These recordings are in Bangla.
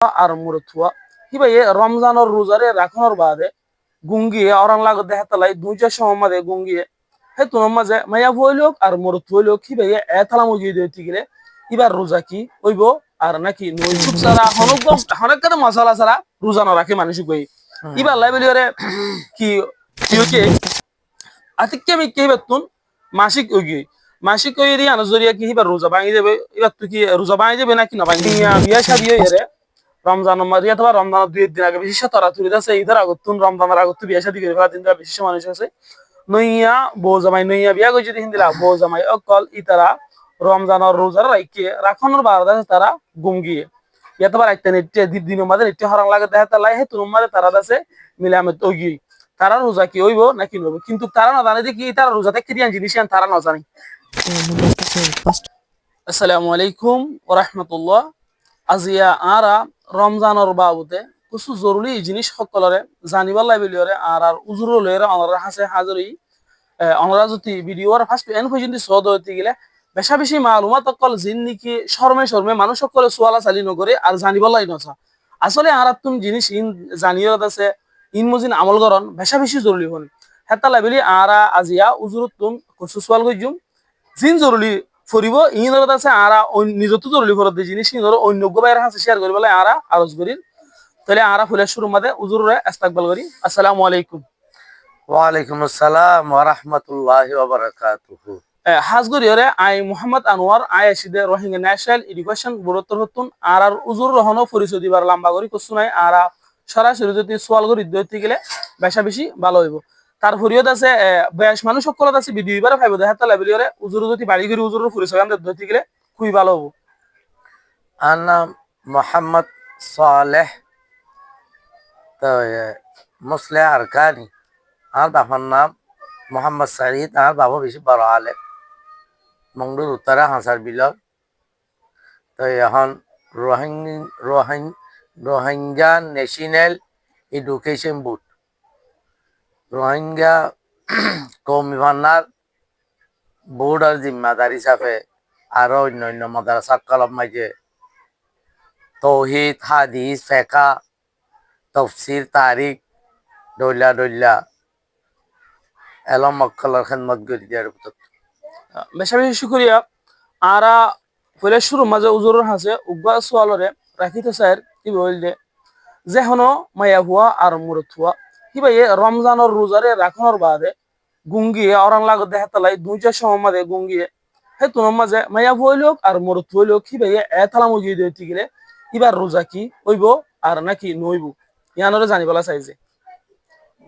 আর মুরথুয়া হিবাইয়ে রমজানের রোজারে রাখনোর বাদে গুঙ্গিয়ে অরান লাগত দেহাতালাই দুইটা সময় গুঙ্গিয়ে হে তুনোর মাঝে মাইয়া ভইলোক আর মুরথু হইলোক হিবাইয়ে এথালা মুজিয়ে দিতে গেলে এবার রোজা কি হইব আর নাকি নৈসুক সারা হনকদম হনেক কাদে মশলা সারা রোজা না রাখে মানুষ কই এবার লাইবেলিয়ারে কি কি হচ্ছে আতিকে আমি কে বেতুন মাসিক ওগি মাসিক ওই রি আনজরিয়া কি হিবার রোজা ভাঙি যাবে এবার তুই কি রোজা ভাঙি যাবে নাকি না ভাঙি বিয়া শাদি হইরে রমজান মারিয়া তো রমজান 2 দিন আগে বিশেষ তরা তুই আছে ঈদের আগতুন রমজানের আগত বিয়া শাদি করে ফেলা দিন বিশেষ মানুষ আছে নইয়া বউ জামাই নইয়া বিয়া কই যদি হিন্দিলা বউ জামাই অকল ইতারা রমজানের রোজার রাইকে রাখনের বারদা তারা গুমগিয়ে ইয়াতবার আইতে নিতে দিনের মাঝে নিতে হরাং লাগে দেখা তালাই হে তুম মাঝে তারা দাসে মিলামে তগি তারা রোজা কি হইব নাকি নব কিন্তু তারা না জানে যে কি তারা রোজাতে কি দিয়ান জিনিস তারা না জানি আসসালামু আলাইকুম ওয়া রাহমাতুল্লাহ আজিয়া আরা রমজানের বাবুতে কিছু জরুরি জিনিস সকলরে জানিবার লাইবিলিয়রে আর উজুর লয়ের অনরা হাসে হাজরি অনরা যদি ভিডিওর ফার্স্ট এন পর্যন্ত সদ হইতে গেলে বেশা বেশি মালুমাত অকল জিন নিকি শর্মে মানুষ সকলে সোয়ালা চালি নকরে আর জানিবার লাই নছা আসলে আর তুমি জিনিস ইন জানিয়ত আছে ইন মজিন আমল করন বেশা বেশি জরুরি হন হেতা লাইবিলি আরা আজিয়া উজুরত তুম কিছু সোয়াল কইজুম জিন জরুরি ফরিব ইনর আছে আরা নিজত জরুরি ফরত দি জিনিস ইনর অন্য বাইরে হাসে শেয়ার করি বলে আরা আরজ করি তাহলে আরা ফুলে শুরু মাদে উজুরে ইস্তেকবাল করি আসসালামু আলাইকুম ওয়া আলাইকুম আসসালাম ওয়া রাহমাতুল্লাহি ওয়া বারাকাতুহু হাজগরিয়রে আই মোহাম্মদ আনোয়ার আই আসিদে রোহিঙ্গা ন্যাশনাল এডুকেশন বোর্ডতর হতুন আর উজুর রহনো পরিচয় দিবার লম্বা করি কছু নাই আরা সরাসরি যদি সোয়াল করি দিতে গেলে বেশা বেশি ভালো হইব তার ফরিয়ত আছে বেশ মানুষ সকলত আছে ভিডিও এবারে ফাইব দেখা তাহলে বিলিয়রে উজুর যদি বাড়ি করি উজুরের পরিচয় আমরা দিতে গেলে খুবই ভালো হবো আনা মোহাম্মদ সালেহ তো মুসলিহ আরকানি আর বাবার নাম মোহাম্মদ সাইদ আর বাবা বেশি বড় আলে মংডুর উত্তরা হাসার বিলর তো এখন Rohingya national education board Rohingya কৌমি ভান্ডার বোর্ডের জিম্মাদার হিসাবে আরো অন্যান্য মাদ্রাসা কলম মাঝে তৌহিদ হাদিস ফেকা তফসির তারিখ ডইলা এলম মক্কলের খেদমত করি দিয়ার বেশা বেশি শুক্রিয়া আরা ফলে শুরু মাঝে উজুরের হাসে উগা সোয়ালরে রাখিতে স্যার কি বললে যে হনো মায়া হুয়া আর মুরত হুয়া হিবাইয়ে রমজানের রোজারে রাখনোর বাদে গুঙ্গিয়ে অরান লাগত দেহাতালাই দুইটা সময় মাঝে গুঙ্গিয়ে হে তুনোর মাঝে মায়া হইলোক আর মুরত হইলোক হিবাইয়ে এথালা মুজিয়ে দিতে গেলে এবার রোজা কি হইব আর নাকি নইব ইয়ানরে জানিবলা চাইছে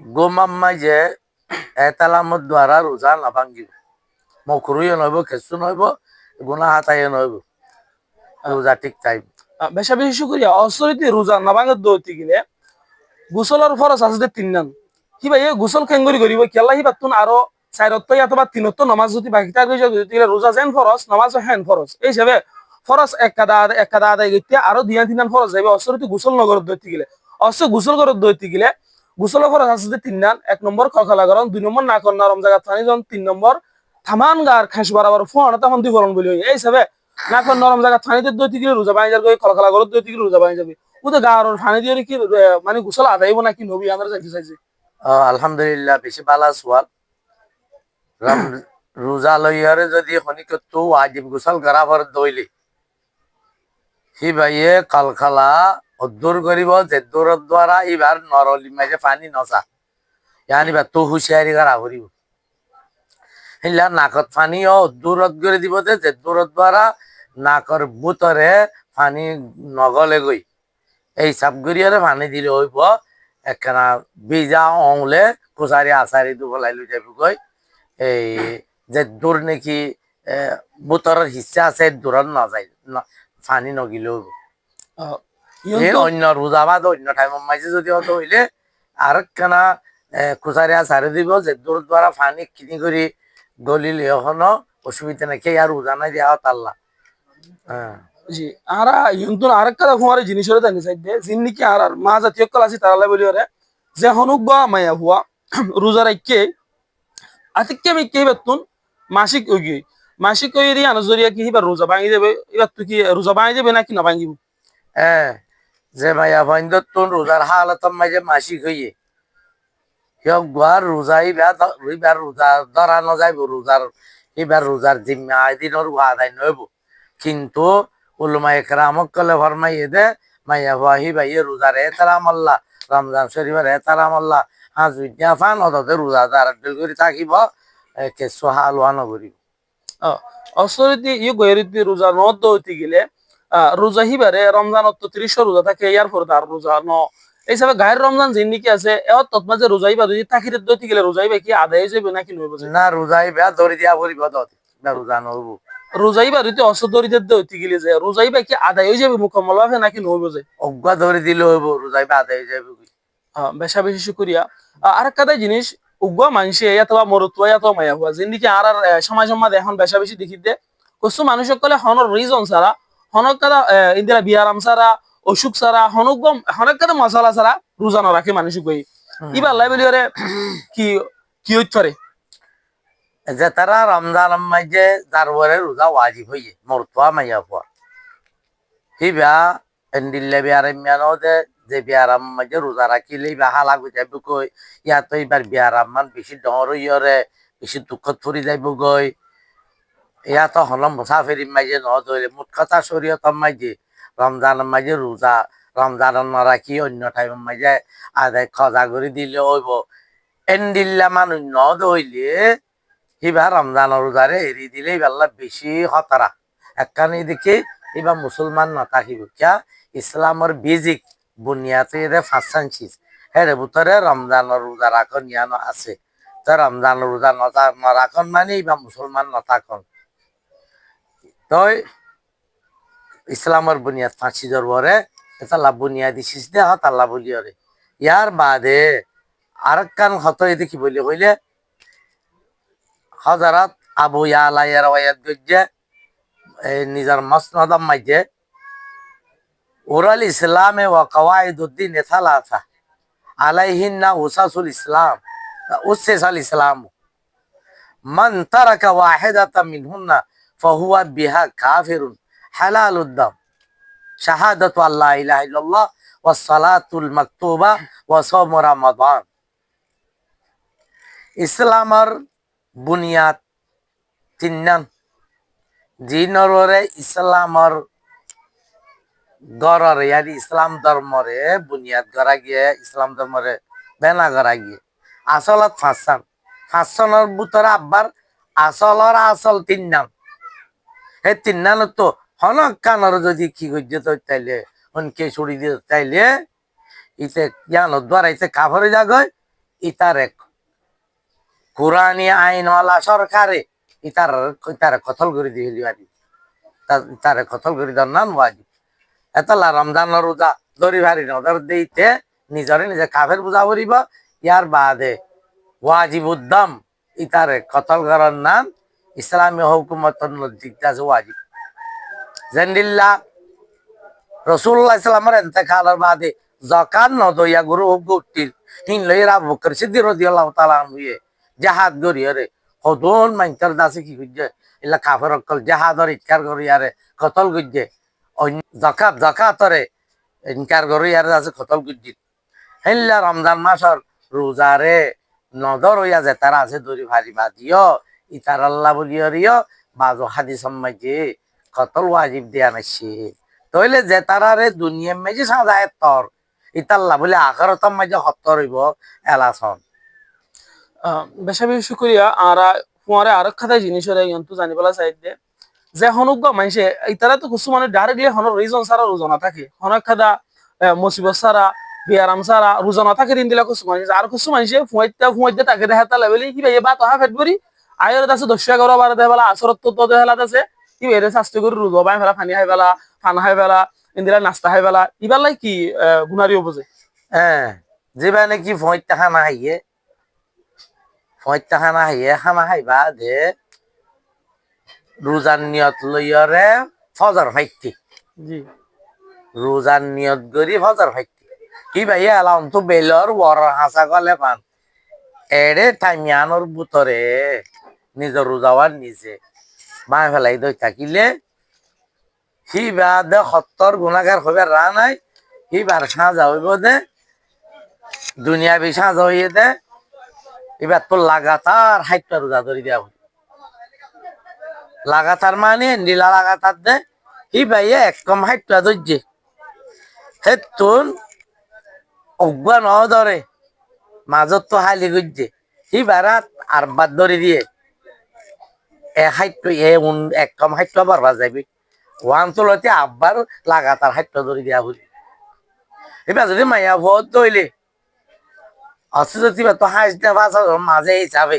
গোমাম্মাই যে এতালামত দ্বারা রোজা না ভাঙ্গিব মকরুইও নইব খেসু নইব গুনা হাতাইও নইব রোজা ঠিক টাইম বেশা বেশি শুক্রিয়া অসরিতে রোজা না ভাঙে দইতে গেলে গোসলের ফরজ আছে 3 নাম হিবাইয়ে গোসল কেঙ্গরি করিব কেলা হিবাতুন আরো চাইরত্ব অথবা তিনত্ব নামাজ যদি বাকি থাকে যদি রোজা যেন ফরজ নামাজ হেন ফরজ এই হিসাবে ফরজ একাদা আদায় করতে আরো দিয়ান 3 ফরজ যাবে অসরিতে গোসল নগর দইতে গেলে অবশ্য গোসল করত দইতে গেলে গোসল ফরজ আছে 3 নাম 1 নম্বর খখলা গরম 2 নম্বর না কর নরম জায়গা পানি জন 3 নম্বর থামান গার খাস বরাবর ফোন তখন দুই ফলন বলি এই হিসাবে না কর নরম জায়গা পানিতে দইতে গেলে রোজা বানি যাবে খলখলা গরত দইতে গেলে রোজা বানি যাবে ওতে গার পানি দিয়ে কি মানে গোসল আদায়ব নাকি নবী আমরা জানতে চাইছি আলহামদুলিল্লাহ বেশি বালা সোয়াল রোজা লইয়ারে যদি খনিকত ওয়াজিব গোসল করা পর দইলি হি ভাইয়ে কালখালা অদ্দুর করিব যে দূরের দ্বারা এবার নরলি মাঝে পানি নচা ইয়ানি বা তো হুঁশিয়ারি করা করিব হিলা নাকত পানিও দূরত করে দিব যে দূরের দ্বারা নাকর বুতরে পানি নগলে গই এই সাবগুড়িয়ারে পানি দিলে হইব একখানা বিজা অংলে কুচারি আচারি দু বলাই লৈ যাব গই এই যে দূর নাকি বুতরের হিসা আছে দূৰত নাযায় পানি নগিলেও অন্য রোজাবাদ অন্য টাইমত মাইছে যদি হতো হইলে আর একখানা কুচারি আচারি দিব যে দূর দ্বারা পানি কিনি করে গলিলে এখনো অসুবিধা নাকি আর রোজা নাই দেওয়া তাল্লা জি আরা ইউনতুন আরেকটা ঘুমারে জিনিস হলে জানি চাইতে জিন্নিকি আর মা জাতীয় কল আছে তারালে বলি ওরে যে হনুক বা মায়া হুয়া রোজা রাখকে আতিকে আমি কে বেতুন মাসিক ওগি মাসিক ওই আনজরিয়া কি হিবার রোজা ভাঙি যাবে এবার তুই কি রোজা ভাঙি যাবে নাকি না ভাঙিব হ্যাঁ যে মায়া ভাইন্দর তুন রোজার হালত মাঝে মাসিক হইয়ে হিয়ক গুয়ার রোজা ইবার রোজা ধরা নযাইব রোজার এবার রোজার জিম্মা আইদিনের আদায় নইব কিন্তু উলমা একরামক কলে ফরমাইয়ে দে মাইয়া ভাহি ভাইয়ে রোজার এহতারাম আল্লাহ রমজান শরীফের এহতারাম আল্লাহ হাজ বিদ্যা ফান অততে রোজা দার করে থাকিব কেঁচু হালুয়া নগরিব অসরিতি ইউ গয়রিতি রোজা নদ হইতে গেলে রোজা হিবারে রমজানত তো 30 রোজা থাকে ইয়ার পর তার রোজা ন এই হিসাবে গায়ের রমজান জিন্দিকি আছে এও তৎমাজে রোজা হিবা যদি তাকিরে দইতে গেলে রোজা হিবা কি আদায় হয়ে যাবে নাকি নইব না রোজা ইবা ধরি দিয়া পড়িব দতে না রোজা নইব রোজা হিবা রীতি অসদরিতে দইতে গেলে যে রোজা হিবা কি আদায় হয়ে যাবে মুকম্মল ভাবে নাকি নইব যে অজ্ঞা ধরে দিলে হইব রোজা ইবা আদায় হয়ে যাবে বেশা বেশি শুকরিয়া আর একটা জিনিস উগ্র মানুষে অথবা মরতুয়া অথবা মায়া হুয়া জিন্দিকি আর সমাজ সমাজ এখন বেশা বেশি দেখি দে কিছু মানুষ সকলে হনর রিজন ছাড়া হনক কাদা ইন্দিরা বিয়ারাম ছাড়া অসুখ ছাড়া হনক কাদা মশলা ছাড়া রোজা না রাখে মানুষ কই ইবার লাইবেলিয়ারে কি কি হইতে যে তারা রমজান মাঝে তারপরে রোজা ওয়াজিব হইয়ে মরতুয়া মাইয়া হুয়া হিবা এন্ডিল্লে বিয়ারাম যে বিয়ারাম মাঝে রোজা রাখিলে বা হালা গই যাইব কই ইয়াতো এবার বিয়ারাম মান বেশি ডর হইয়রে বেশি দুঃখত ফুরি যাইব গই ইয়াতো হলম মুসাফিরি মাঝে ন ধরে মুঠ কথা শরীয়ত মাঝে রমজান মাঝে রোজা রমজান না রাখি অন্য টাইম মাঝে আদায় খজা করে দিলে হইব এন্ডিল্লা মানুষ ন ধইলে হিবা রমজান রোজারে এড়ি দিলে এবার বেশি হতারা একখানে দেখি এবার মুসলমান না থাকিব কিয়া ইসলামের বেজিক বুনিয়াতে ফাঁসানছিস হ্যাঁ ভিতরে রমজান রোজা রাখন ইয়ানো আছে তো রমজান রোজা নরাখন মানে এবার মুসলমান নথাকন তই ইসলামের বুনিয়াদ ফাঁসি জরবরে এটা লাভ বুনিয়াদি শিস দে হত আল্লাহ বলিয়রে ইয়ার বাদে আরেকখান হত দেখি বলি কইলে হযরত আবু ইয়ালা এর ওয়ায়াত গজ্জে নিজের মসনদম মাঝে ওরাল ইসলামে ওয়া কওয়াইদুদ্দিন সালাসা আলাইহিন্না উসাসুল ইসলাম উসসাল ইসলাম মান তারাকা ওয়াহিদাতাম মিনহুন্না ফাহুয়া বিহা কাফিরুন হালালুদ দাম শাহাদাতু আল্লা ইলাহা ইল্লাল্লাহ ওয়াস সালাতুল মাকতুবা ওয়া সাওম রমাদান ইসলামের বুনিয়াদ তিননান জিনরে ইসলামর গড়রে ইয়ানি ইসলাম ধর্মরে বুনিয়াদ করা গিয়ে ইসলাম ধর্মরে বেনা করা গিয়ে আসলত ফাঁসনের ভিতরে আব্বার আসলর আসল তিন নাম এই তিন নাম তো হনক কানর যদি কি করছে তো তাইলে হনকে ছড়ি দিয়ে তাইলে ইতে জ্ঞান দ্বারা ইতে কাভরে জাগয় ইতারে কোরআনী আইনওয়ালা সরকারে ইতারে কতল করে দিয়ে দিবারি তারে কতল করে দেওয়ার নাম ওয়াজিব এতলা রমজানের রোজা দরি ভারি নজর দিতে নিজরে নিজে কাফের বুঝা করিব ইয়ার বাদে ওয়াজিব উদ্দম ইতারে কতল করার নাম ইসলামী হুকুমতর নজিকটা আছে ওয়াজিব জেন্দিল্লা রসুল্লাহ ইসলামের এতেকালের বাদে জকাত নদইয়া গুরু হুক উঠিল হিন লইরা আবু বকর সিদ্দিক রাদিয়াল্লাহু তাআলা আনহুয়ে জাহাদ গরিয়ারে হদন মাইন্টার দাসে কি কইছে ইলা কাফের অকল জাহাদর ইতকার গরিয়ারে কতল গইছে জাকাতরে ইনকার গরিয়ারে আছে কতল গইছে হেল্লা রমজান মাসর রোজারে নদর হইয়া যে তারা আছে দরি ভারি বাদিও ইতার আল্লাহ বলিয়রিও বাজো হাদিস মাঝে কতল ওয়াজিব দেয়া নাইছে তইলে যে তারারে দুনিয়া মাঝে সাজায় তর ইতাল্লাহ বলে আখিরাত মাঝে হত্তর হইব এলাসন বেশা বেশি শুকরিয়া আর ফুয়ারে আরেক খাতায় জিনিস হলে কিন্তু জানিবলা চাইতে যে হনুক মানুষে ইতারা তো কিছু মানে ডাইরেক্টলি হনর রিজন ছাড়া রোজনা থাকে হনক খাদা মুসিবত ছাড়া বিয়ারাম ছাড়া রোজনা থাকে দিন দিলা কিছু মানুষ আর কিছু মানুষে ফুয়াইতে তাকে দেখা তা লেভেলে কি ভাই বা তাহা ফেটবরি আয়ের আছে 10 11 12 দেহলা আসরত তো দেহলা আছে কি এর স্বাস্থ্য করে রোজা বাই ফেলা পানি খাইবেলা খানা খাইবেলা ইন্দিরা নাস্তা খাইবেলা ইবালাই কি গুনারি বুঝে হ্যাঁ যেবা নাকি ফয়টা খানা খাইয়ে খানা খাইবা দে রোজার নিয়ত লইয়রে ফজর ফাইতি জি রোজার নিয়ত করি ফজর ফাইতি কি ভাই এলাম তো বেলর বড় হাসা গলে পান এড়ে টাইমিয়ানোর বুতরে নিজের রোজাওয়ার নিজে বাঁ ফেলাই দই থাকিলে সি বাদে 70 গুণাগার হবে রা নাই এবার সাজা হইব দে দুনিয়াবি সাজা হইয়ে দে এবার তো লাগাতার হাইটটা রোজা ধরি দেওয়া হইব লাগাতার মানে নীলা লাগাতার দে ই ভাইয়ে এক কম হাইটটা ধরছে হে তোর অজ্ঞা ন ধরে মাজত তো হাইলি গজ্জে হি বারাত আর বাদ ধরে দিয়ে এক কম হাইটটা বারবার যাবি ওয়ান চলতে আব্বার লাগাতার হাইটটা ধরে দেওয়া বলি এবার যদি মাইয়া ভোট দইলে অসুস্থ তো হাঁস নেভাস মাঝে হিসাবে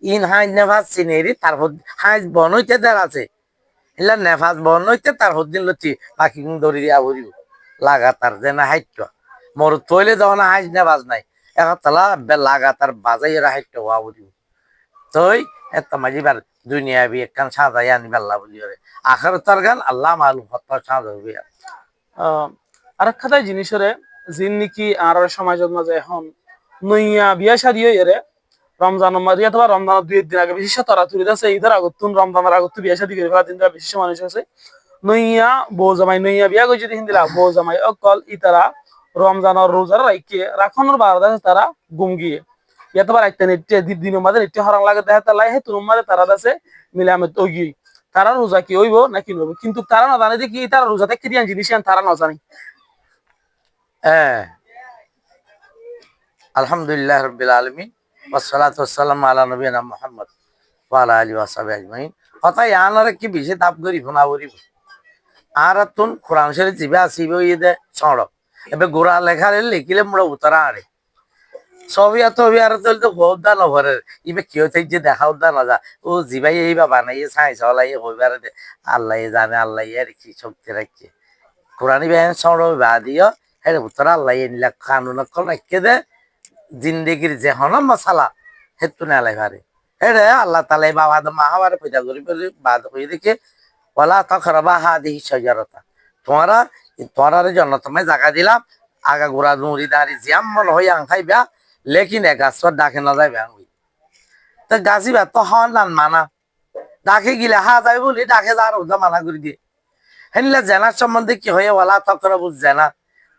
ইন হাঁস নেভাস চিনেরি তারপর হাঁস বন হইতে দেড় আছে এলা নেভাস বন হইতে তারপর দিন লতি পাখি ধরে দেওয়া বলিব লাগাতার যে না হাইটটা মোর তৈলে যখন হাঁস নেভাস নাই এখন তালা লাগাতার বাজাই হাইটটা হওয়া বলিব তই এত মাঝিবার দুনিয়া বি একখান সাজাই আনি বেল্লা বলি রে আখার তার গান আল্লাহ মালুম হত্যার সাজা হইবে আর খাতাই জিনিসরে জিন নাকি আর সমাজত মাঝে এখন নইয়া বিয়া শাদি এরে রমজান মারিয়া অথবা রমজান 2 দিন আগে বিশেষ তরাতুরি আছে ঈদের আগত রমজানের আগত বিয়া শাদি করে ফেলা দিন বিশেষ মানুষ আছে নইয়া বউ জামাই নইয়া বিয়া করে যদি হিন্দিলা বউ জামাই অকল ইতারা রমজানের রোজার রাইকে রাখনের বারদা তারা গুম গিয়ে ইয়াতবার আইতে নেটে দিনের মাঝে নেটে হরাং লাগে দেখা তালাই হে তুর মাঝে তারা দাসে মিলামে তগি তারা রোজা কি হইব নাকি নব কিন্তু তারা না জানে যে কি তারা রোজাতে কি দিয়ান জিনিস তারা না জানি আলহামদুলিল্লাহ রাব্বিল আলামিন ওয়াসসালাতু ওয়াসসালামু আলা নবিয়িনা মুহাম্মদ ওয়া আলা আলিহি ওয়া সাহবিহি আজমাইন কথা ইয়ানারে কি বিশে তাপ করি ফোনা করিব আর তুন কোরআন শরীফ জিবা আসিব ইদে সড়ক এবে গোরা লেখালে লিখিলে মোরা উতরা আরে ছবি এত আর তো হোদা নভরে ইবে কি হইতে যে দেখা উদা না যা ও জিবাই এই বাবা নাই ছাই চলাই হইবারে দে আল্লাহ জানে আল্লাহ এর কি শক্তি রাখছে কোরআনি বেন সড়ক বা দিও হে উতরা আল্লাহ নিলা কানুন কল রাখকে দে জিন্দেগির যে হন মশালা হেতু না লাই পারে হে আল্লাহ তাআলা বাবা দ মাহাবারে পয়দা করি বাদ হই দেখে ওয়ালা তাকরাবা হাদিহি শাজারাতা তোমার জন্য তুমি জায়গা দিলাম আগা গোড়া নুরি দাঁড়ি জিয়াম মন হই আং খাইবা লেকিন এক গাছর ডাকে না যাইবে আমি তো গাছিবা তো হন নান মানা ডাকে গিলে হা যাই বলি ডাকে যার উদা মানা করে দিয়ে হেনলে জেনার সম্বন্ধে কি হয়ে ওয়ালা তাকরাবু জেনা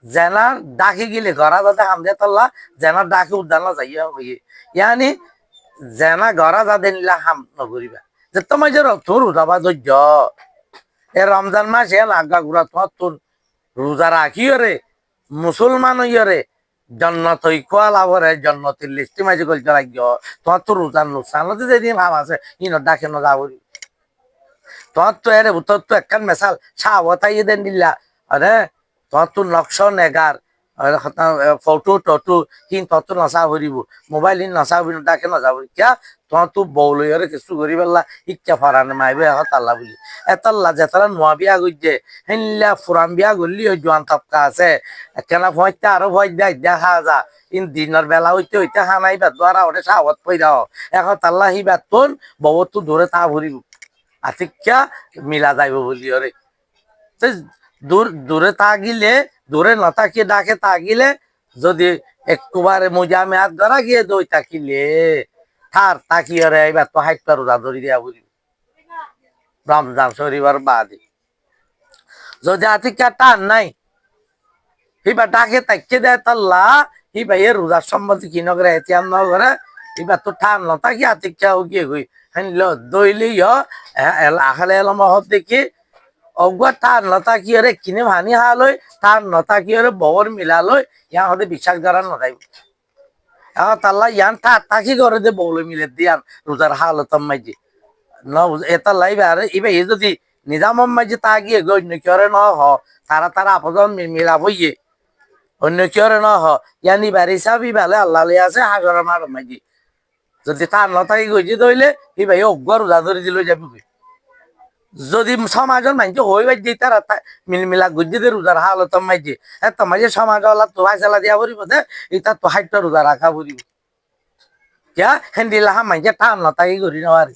জেনার ডাকে গিলে ঘরা যাতে হামদে তল্লা জেনার ডাকে উদ্দান যাইয়া হইয়ে ইয়ানি জেনা ঘরা যাতে নিলা হাম নগরিবা যে তোমার যে তোর উদাবা ধৈর্য এ রমজান মাস এ আগা ঘুরা তোমার তোর রোজা রাখি রে মুসলমান রে জন্নত লাভরে জন্নতির লিস্টি মাঝে করতে লাগি তোমার তো রোজার নুকসানতে যেদিন ভাব আছে ইন ডাকে না যাবরি তোমার তো এর তোর তো একখান মেশাল সাবতাই দেন দিলা আরে তোমার তো নকশ নেগার ফটো টটো হিন তত নচা ভরিব মোবাইল হিন নচা ভরি ডাকে না যাবরি কিয়া তোমার তো বৌলইরে কিছু করি পেলা ইচ্ছা ফরানে মাইবে এখন তাল্লা বলি এতাল্লা যে তারা নোয়া বিয়া গইছে হেনলা ফুরান বিয়া গলি ওই জোয়ান তপকা আছে কেনা ভয়টা আরো ভয় দেয় দেখা যা ইন দিনের বেলা হইতে হইতে হানাই বেদ দ্বারা ওটা সাহত পইরাও এখন তাল্লা হি বেতন বউ তো দূরে তা ভরিব আতিক্যা মিলা যাইব বলি ওরে দূরে তাগিলে দূরে নতাকি ডাকে তাগিলে যদি একবারে মোজা মেয়াদ ধরা গিয়ে দই তাকিলে থার তাকিয়ে রে এবার তো হাইট রোজা ধরি দিয়া বলি রমজান শরীফের বাদে যদি আতিকা টান নাই এবার ডাকে তাকিয়ে দেয় তাল্লা এবার এ রোজার সম্বন্ধে কি নগরে এতিয়াম নগরে এবার তো টান নতাকি আতিকা গিয়ে গই হ্যাঁ দইলি আখালে এলাম হত দেখি অগুয়া তার নতা কি রে কিনে ভানি হালই তার নতা কি রে ববর মিলালই ইয়া হতে বিশ্বাস করার নতাই এখন তাল্লা ইয়ান তাকি করে দে বউলে মিলে দিয়ান রোজার হালত মাইজি ন এটা লাইবে আর ইবে এ যদি নিজাম মাইজি তা গিয়ে অন্য কিরে ন হ তারা আপজন মিলাব ইয়ে অন্য কিরে ন হ ইয়ানি বাড়ি চাবি ভালে আল্লাহ লিয়ে আছে হাগর মার মাইজি যদি তার নতাকি গইজি দইলে ই ভাই অগুয়া রোজা ধরে দিল যাবি যদি সমাজের মানুষ হইবাই দিয়ে তারা মিলা গুজিদের রোজার হালত মাইছে এত মাঝে সমাজ তো ফাইসলা দিয়া পড়িব দে এটা তো হাইটটা রোজা রাখা পড়িব কিয়া হেন্দিলা হা মাইছে টান নতাকি করি নেওয়ার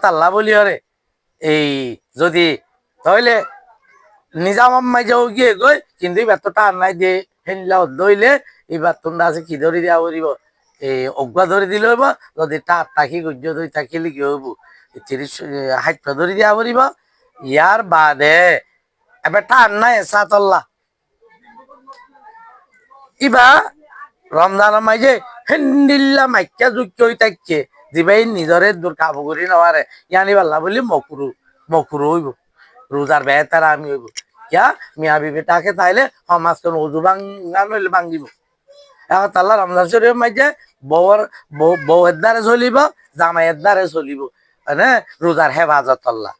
আল্লাহ বলি রে এই যদি তাহলে নিজাম মাইজাও গিয়ে গই কিন্তু এবার তো টান নাই দিয়ে হেন্দিলা দইলে এবার তোমরা আছে কি ধরে দিয়া পড়িব এই অজ্ঞা ধরে দিলে হইব যদি টাক তাকি গুজ্জ ধরে থাকিলে কি হইব 30 হাইট ধরে দিয়া পড়িব ইয়ার বাদে এবার টান নাই সাতল্লা ইবা রমজানের মাঝে হেন্দিল্লা মাইকা যুক্ত হই থাকছে দিবাই নিজরে দূর কাবু করি নেওয়ারে ইয়ানি পাল্লা বলি মকুরু মকুরু হইব রোজার বেতার আমি হইব কিয়া মিয়া বিবেটাকে তাইলে সমাজ কোন উজু ভাঙ্গা নইলে ভাঙ্গিব এখন তাল্লা রমজান শরীফের মাঝে বউয়ের দ্বারে চলিব জামাইয়ের দ্বারে চলিব মানে রোজার হেফাজত আল্লাহ